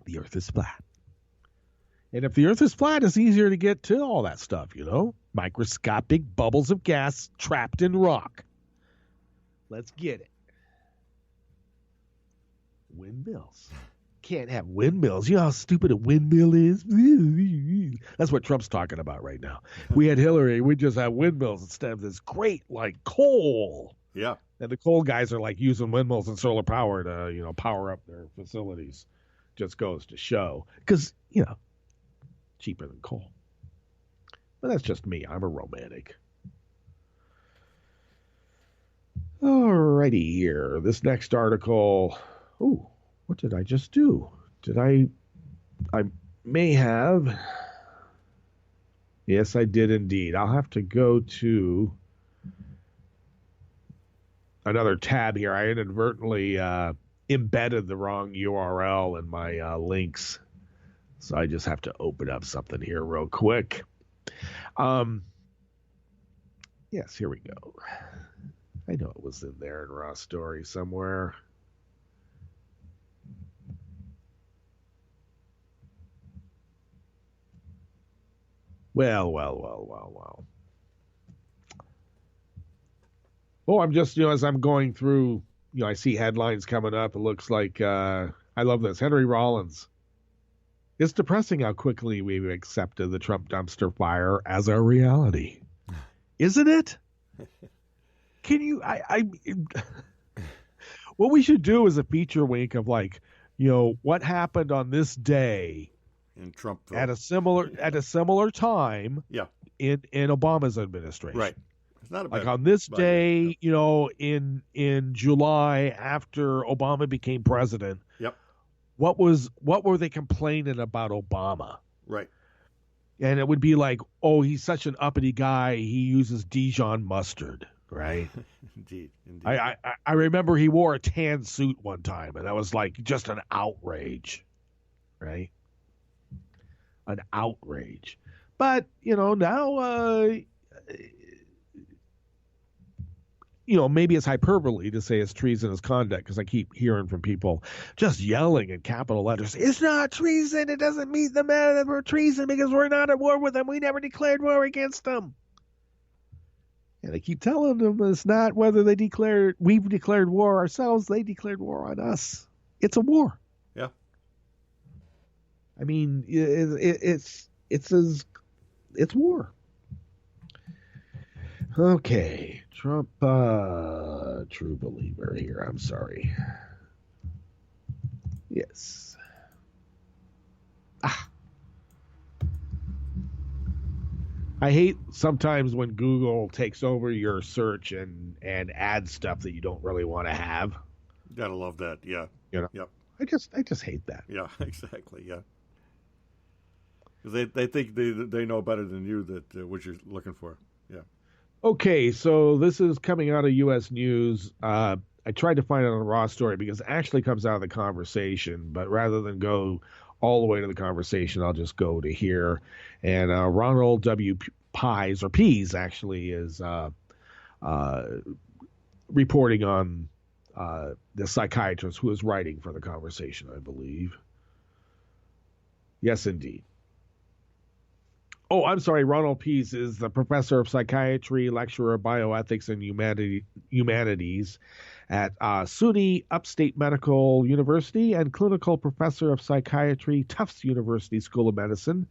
The earth is flat. And if the earth is flat, it's easier to get to all that stuff, you know? Microscopic bubbles of gas trapped in rock. Let's get it. Windmills. Can't have windmills. You know how stupid a windmill is? That's what Trump's talking about right now. We had Hillary. We just have windmills instead of this great, like, coal. Yeah. And the coal guys are, like, using windmills and solar power to, you know, power up their facilities. Just goes to show. Because, you know, cheaper than coal. But that's just me. I'm a romantic. Alrighty here. This next article. Ooh, what did I just do? I may have. Yes, I did indeed. I'll have to go to another tab here. I inadvertently embedded the wrong URL in my links. So I just have to open up something here real quick. Yes, here we go. I know it was in there in Raw Story somewhere. Well. Oh, I'm just, as I'm going through, I see headlines coming up. It looks like, I love this. Henry Rollins. It's depressing how quickly we've accepted the Trump dumpster fire as our reality. Isn't it? Can you, what we should do is a feature week of what happened on this day in Trump at a similar time in Obama's administration. Right. It's not a bad, on this day, in July after Obama became president. Yep. What were they complaining about Obama? Right. And it would be like, oh, he's such an uppity guy. He uses Dijon mustard, right? Indeed. I remember he wore a tan suit one time, and that was like just an outrage, right? An outrage. But, now, maybe it's hyperbole to say it's treasonous conduct, because I keep hearing from people just yelling in capital letters, it's not treason. It doesn't meet the matter for treason because we're not at war with them. We never declared war against them. And I keep telling them it's not whether we've declared war ourselves. They declared war on us. It's a war. Yeah. I mean, it's war. Okay. Trump, true believer here. I'm sorry. Yes. I hate sometimes when Google takes over your search and adds stuff that you don't really want to have. Gotta love that. Yeah. Yep. I just hate that. Yeah, exactly. Yeah. Because they think they know better than you that what you're looking for. Yeah. Okay, so this is coming out of U.S. News. I tried to find it on a Raw Story because it actually comes out of the conversation, but rather than go all the way to the conversation, I'll just go to here. And Ronald W. Pease actually is reporting on the psychiatrist who is writing for the conversation, I believe. Yes, indeed. Oh, I'm sorry. Ronald Pease is the professor of psychiatry, lecturer of bioethics and humanities at SUNY Upstate Medical University and clinical professor of psychiatry, Tufts University School of Medicine.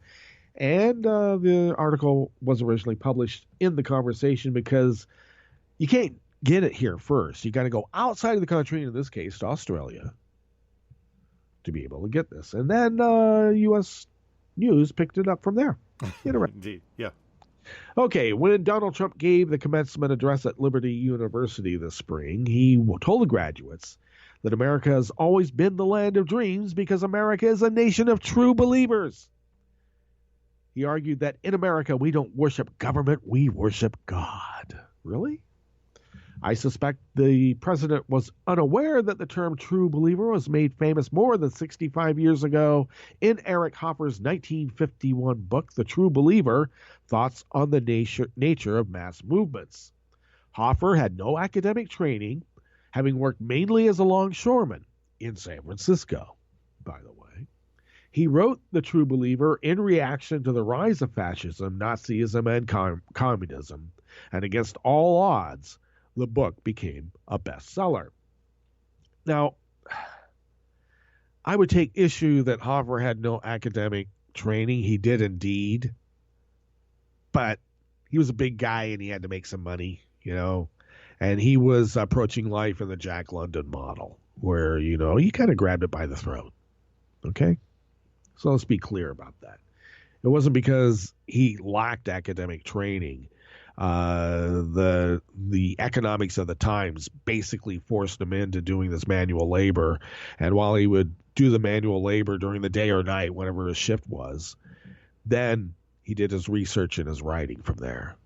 And the article was originally published in the conversation because you can't get it here first. You got to go outside of the country, in this case, to Australia, to be able to get this. And then U.S. News picked it up from there. Indeed, yeah. Okay, when Donald Trump gave the commencement address at Liberty University this spring, he told the graduates that America has always been the land of dreams because America is a nation of true believers. He argued that in America, we don't worship government, we worship God. Really? I suspect the president was unaware that the term true believer was made famous more than 65 years ago in Eric Hoffer's 1951 book, The True Believer, Thoughts on the Nature of Mass Movements. Hoffer had no academic training, having worked mainly as a longshoreman in San Francisco, by the way. He wrote The True Believer in reaction to the rise of fascism, Nazism, and communism, and against all odds, the book became a bestseller. Now, I would take issue that Hoffer had no academic training. He did indeed. But he was a big guy and he had to make some money, And he was approaching life in the Jack London model, where, he kind of grabbed it by the throat. Okay? So let's be clear about that. It wasn't because he lacked academic training. The economics of the times basically forced him into doing this manual labor. And while he would do the manual labor during the day or night, whenever his shift was, then he did his research and his writing from there.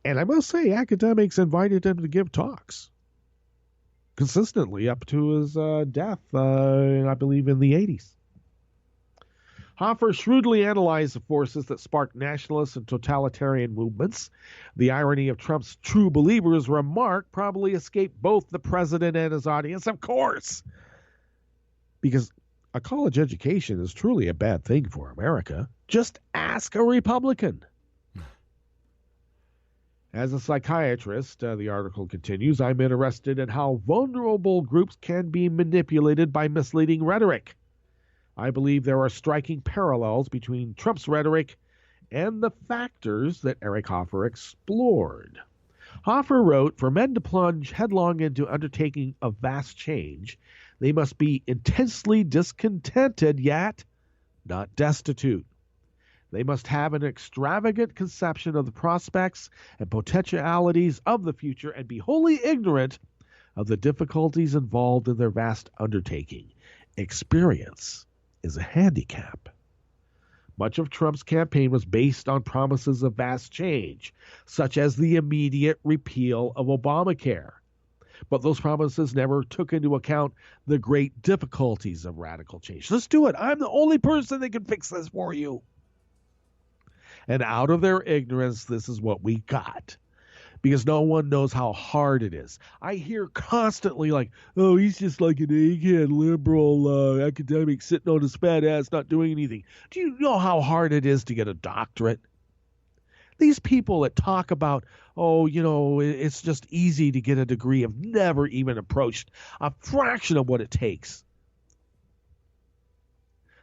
And I must say, academics invited him to give talks consistently up to his death, I believe, in the 80s. Hoffer shrewdly analyzed the forces that sparked nationalist and totalitarian movements. The irony of Trump's true believers remark probably escaped both the president and his audience, of course, because a college education is truly a bad thing for America. Just ask a Republican. As a psychiatrist, the article continues, I'm interested in how vulnerable groups can be manipulated by misleading rhetoric. I believe there are striking parallels between Trump's rhetoric and the factors that Eric Hoffer explored. Hoffer wrote, for men to plunge headlong into undertaking of vast change, they must be intensely discontented, yet not destitute. They must have an extravagant conception of the prospects and potentialities of the future and be wholly ignorant of the difficulties involved in their vast undertaking. Experience is a handicap. Much of Trump's campaign was based on promises of vast change, such as the immediate repeal of Obamacare. But those promises never took into account the great difficulties of radical change. Let's do it. I'm the only person that can fix this for you. And out of their ignorance, this is what we got. Because no one knows how hard it is. I hear constantly like, oh, he's just like an egghead liberal academic sitting on his fat ass not doing anything. Do you know how hard it is to get a doctorate? These people that talk about, it's just easy to get a degree have never even approached a fraction of what it takes.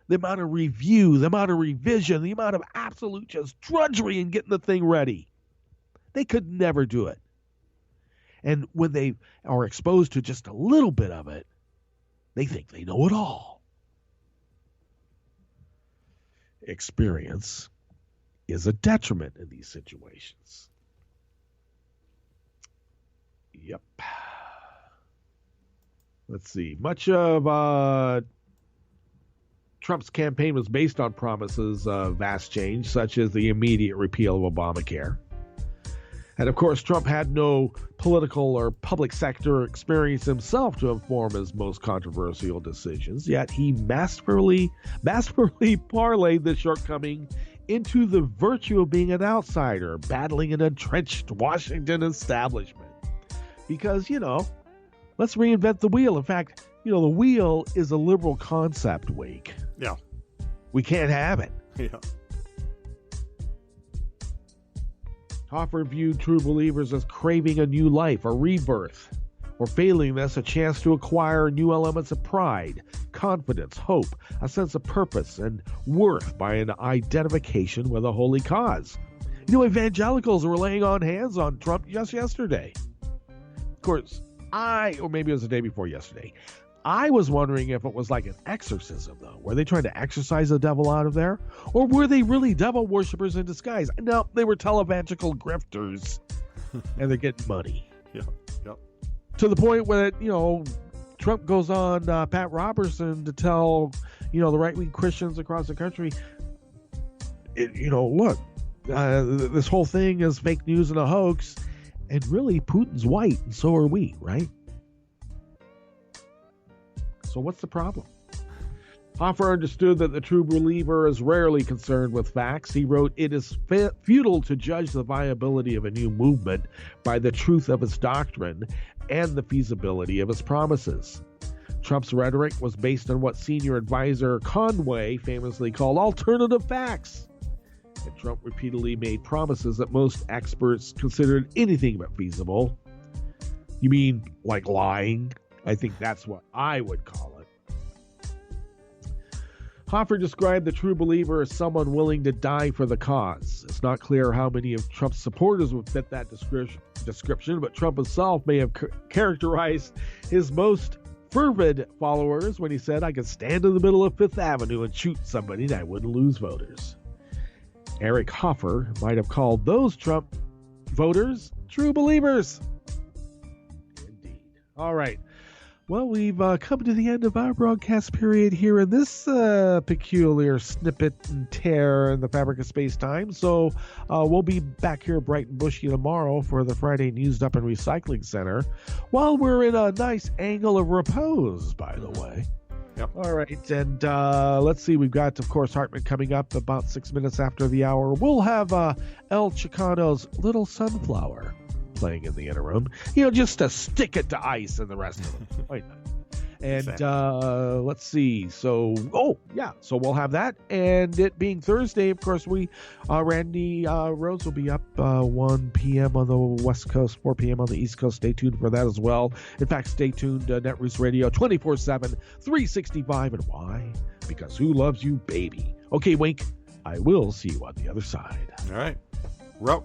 The amount of review, the amount of revision, the amount of absolute just drudgery in getting the thing ready. They could never do it. And when they are exposed to just a little bit of it, they think they know it all. Experience is a detriment in these situations. Yep. Let's see. Much of Trump's campaign was based on promises of vast change, such as the immediate repeal of Obamacare. And of course, Trump had no political or public sector experience himself to inform his most controversial decisions, yet he masterfully parlayed this shortcoming into the virtue of being an outsider, battling an entrenched Washington establishment. Because, let's reinvent the wheel. In fact, the wheel is a liberal concept, Wake. Yeah. We can't have it. Yeah. Hoffer viewed true believers as craving a new life, a rebirth, or failing this, a chance to acquire new elements of pride, confidence, hope, a sense of purpose and worth by an identification with a holy cause. Evangelicals were laying on hands on Trump just yesterday. Of course, or maybe it was the day before yesterday, I was wondering if it was like an exorcism, though. Were they trying to exorcise the devil out of there? Or were they really devil worshippers in disguise? No, they were televangelical grifters, and they're getting money. Yeah. To the point where, Trump goes on Pat Robertson to tell, the right-wing Christians across the country, look, this whole thing is fake news and a hoax, And really, Putin's white, and so are we, right? So what's the problem? Hoffer understood that the true believer is rarely concerned with facts. He wrote, "It is futile to judge the viability of a new movement by the truth of its doctrine and the feasibility of its promises." Trump's rhetoric was based on what senior advisor Conway famously called alternative facts. And Trump repeatedly made promises that most experts considered anything but feasible. You mean like lying? I think that's what I would call it. Hoffer described the true believer as someone willing to die for the cause. It's not clear how many of Trump's supporters would fit that description, but Trump himself may have characterized his most fervid followers when he said, "I could stand in the middle of Fifth Avenue and shoot somebody and I wouldn't lose voters." Eric Hoffer might have called those Trump voters true believers. Indeed. All right. Well, we've come to the end of our broadcast period here in this peculiar snippet and tear in the fabric of space-time. So we'll be back here bright and bushy tomorrow for the Friday News Dump and Recycling Center, while we're in a nice angle of repose, by the way. Yep. All right, and let's see. We've got, of course, Hartman coming up about 6 minutes after the hour. We'll have El Chicano's Little Sunflower playing in the interim, just to stick it to ice and the rest of them. Why not? And Exactly. let's see. So we'll have that. And it being Thursday, of course, Randy Rhodes will be up 1 p.m. on the West Coast, 4 p.m. on the East Coast. Stay tuned for that as well. In fact, stay tuned to Netroots Radio 24/7, 365. And why? Because who loves you, baby? Okay, Wink. I will see you on the other side. All right. We're out.